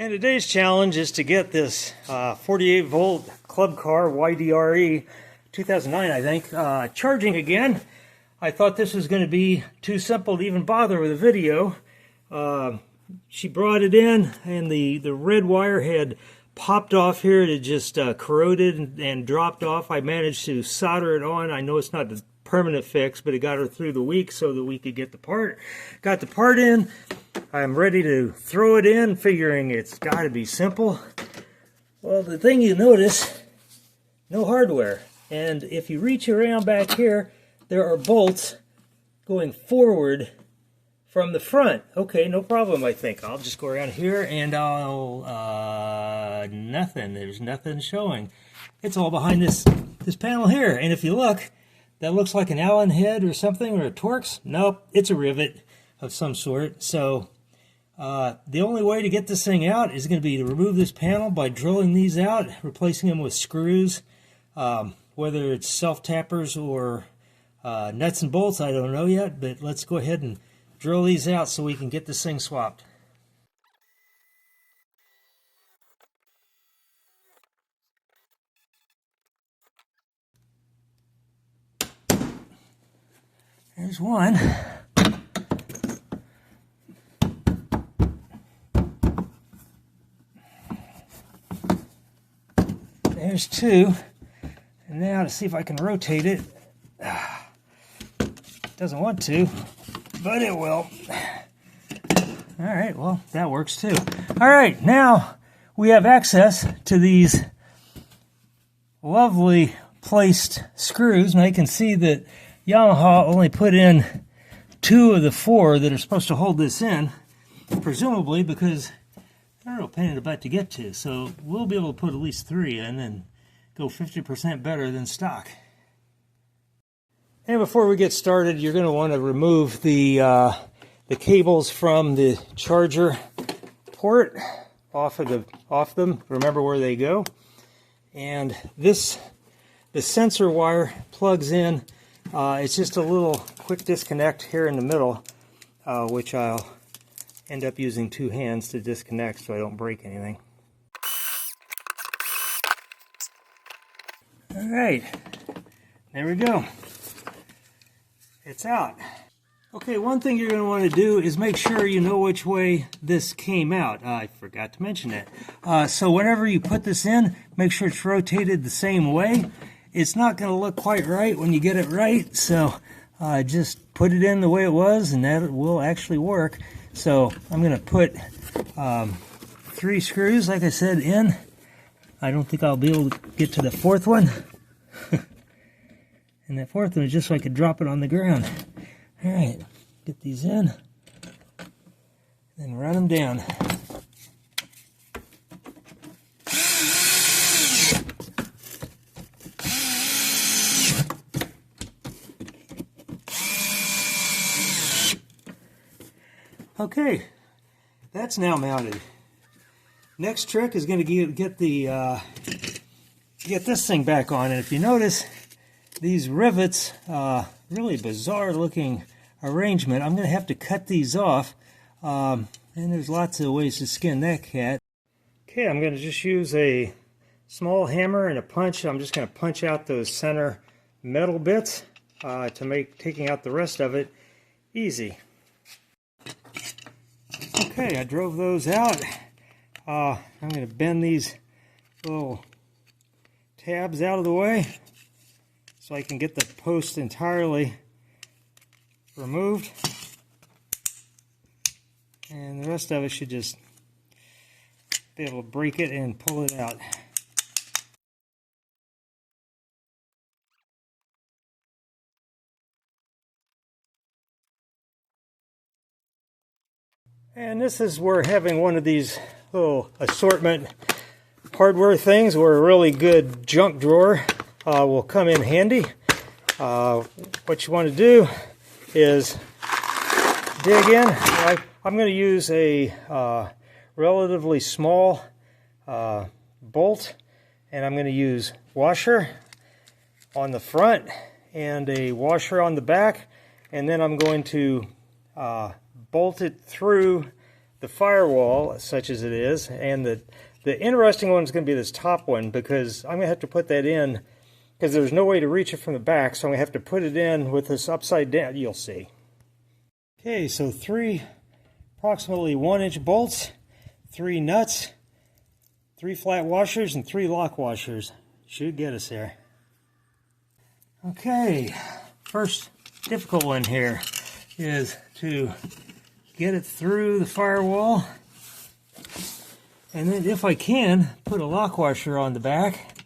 And today's challenge is to get this 48 volt club car YDRE 2009, I think, charging again. I thought this was going to be too simple to even bother with a video. She brought it in and the red wire had popped off here. It had just corroded and dropped off. I managed to solder it on. I know it's not the permanent fix, but it got her through the week so that we could get the part. Got the part in. I'm ready to throw it in, figuring it's got to be simple. Well, the thing you notice, no hardware. And if you reach around back here, there are bolts going forward from the front. Okay, no problem, I think. I'll just go around here and nothing. There's nothing showing. It's all behind this panel here. And if you look, that looks like an Allen head or something, or a Torx. Nope, it's a rivet of some sort. So the only way to get this thing out is going to be to remove this panel by drilling these out, replacing them with screws, whether it's self-tappers or nuts and bolts, I don't know yet, but let's go ahead and drill these out so we can get this thing swapped. There's one. There's two. And now to see if I can rotate it. Doesn't want to, but it will. All right, well, that works too. All right, now we have access to these lovely placed screws. Now you can see that Yamaha only put in 2 of the 4 that are supposed to hold this in, presumably because they're a real pain in the butt to get to. So we'll be able to put at least 3 in and go 50% better than stock. And before we get started, you're going to want to remove the cables from the charger port off them. Remember where they go. And the sensor wire plugs in. It's just a little quick disconnect here in the middle, which I'll end up using 2 hands to disconnect so I don't break anything. All right, there we go. It's out. Okay, one thing you're going to want to do is make sure you know which way this came out. I forgot to mention that. So whenever you put this in, make sure it's rotated the same way. It's not going to look quite right when you get it right, so just put it in the way it was and that will actually work. So I'm going to put 3 screws, like I said, in. I don't think I'll be able to get to the 4th one. And that 4th one is just so I could drop it on the ground. All right, get these in, then run them down. Okay, that's now mounted. Next trick is going to get this thing back on, and if you notice, these rivets, really bizarre looking arrangement. I'm going to have to cut these off, and there's lots of ways to skin that cat. Okay, I'm going to just use a small hammer and a punch. I'm just going to punch out those center metal bits to make taking out the rest of it easy. Okay, I drove those out. I'm going to bend these little tabs out of the way so I can get the post entirely removed. And the rest of it should just be able to break it and pull it out. And this is where having one of these little assortment hardware things, or a really good junk drawer, will come in handy. What you want to do is dig in. I'm going to use a relatively small bolt, and I'm going to use washer on the front and a washer on the back, and then I'm going to bolt it through the firewall, such as it is, and the interesting one is going to be this top one, because I'm going to have to put that in because there's no way to reach it from the back, so I'm going to have to put it in with this upside down. You'll see. Okay, so 3 approximately 1-inch bolts, 3 nuts, 3 flat washers, and 3 lock washers. Should get us there. Okay, first difficult one here is to get it through the firewall, and then if I can, put a lock washer on the back.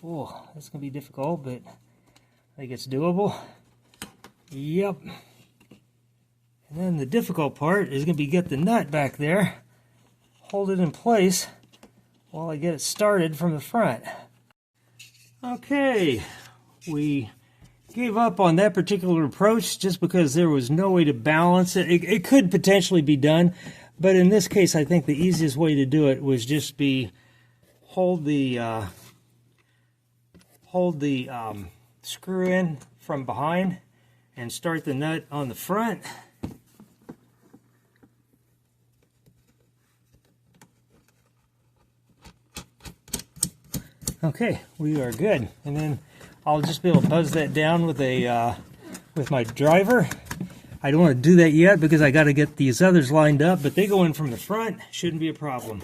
Oh, that's going to be difficult, but I think it's doable. Yep. And then the difficult part is going to be get the nut back there, hold it in place while I get it started from the front. Okay, we gave up on that particular approach just because there was no way to balance it. It could potentially be done, but in this case I think the easiest way to do it was just hold the screw in from behind and start the nut on the front. Okay, we are good, and then I'll just be able to buzz that down with with my driver. I don't want to do that yet because I got to get these others lined up, but they go in from the front. Shouldn't be a problem.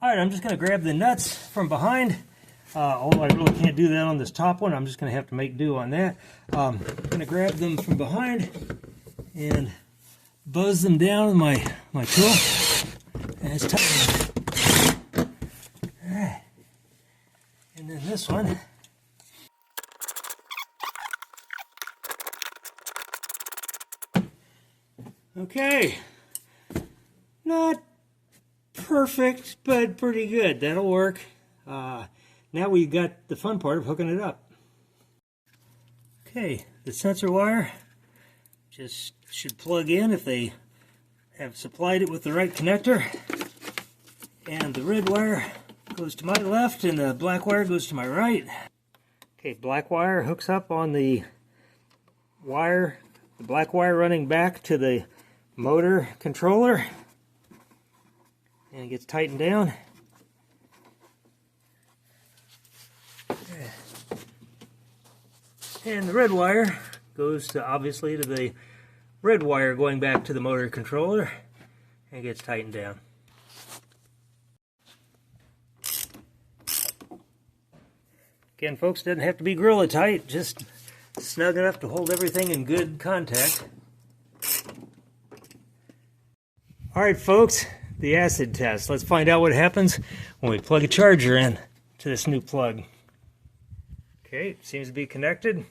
All right, I'm just going to grab the nuts from behind. Although I really can't do that on this top one, I'm just going to have to make do on that. I'm going to grab them from behind and buzz them down with my tool. And it's tight. All right. And then this one. Okay. Not perfect, but pretty good. That'll work. Now we got the fun part of hooking it up. Okay, the sensor wire just should plug in if they have supplied it with the right connector. And the red wire goes to my left and the black wire goes to my right. Okay, black wire hooks up on the wire, the black wire running back to the motor controller, and it gets tightened down. And the red wire goes to, obviously, to the red wire going back to the motor controller and gets tightened down. Again, folks, doesn't have to be gorilla tight, just snug enough to hold everything in good contact. All right, folks, the acid test. Let's find out what happens when we plug a charger in to this new plug. Okay, it seems to be connected.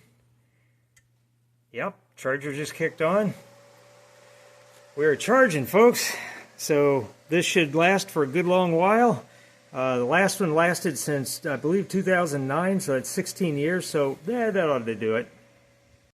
Yep, charger just kicked on. We're charging, folks, so this should last for a good long while. The last one lasted since, I believe, 2009, so that's 16 years, so that ought to do it.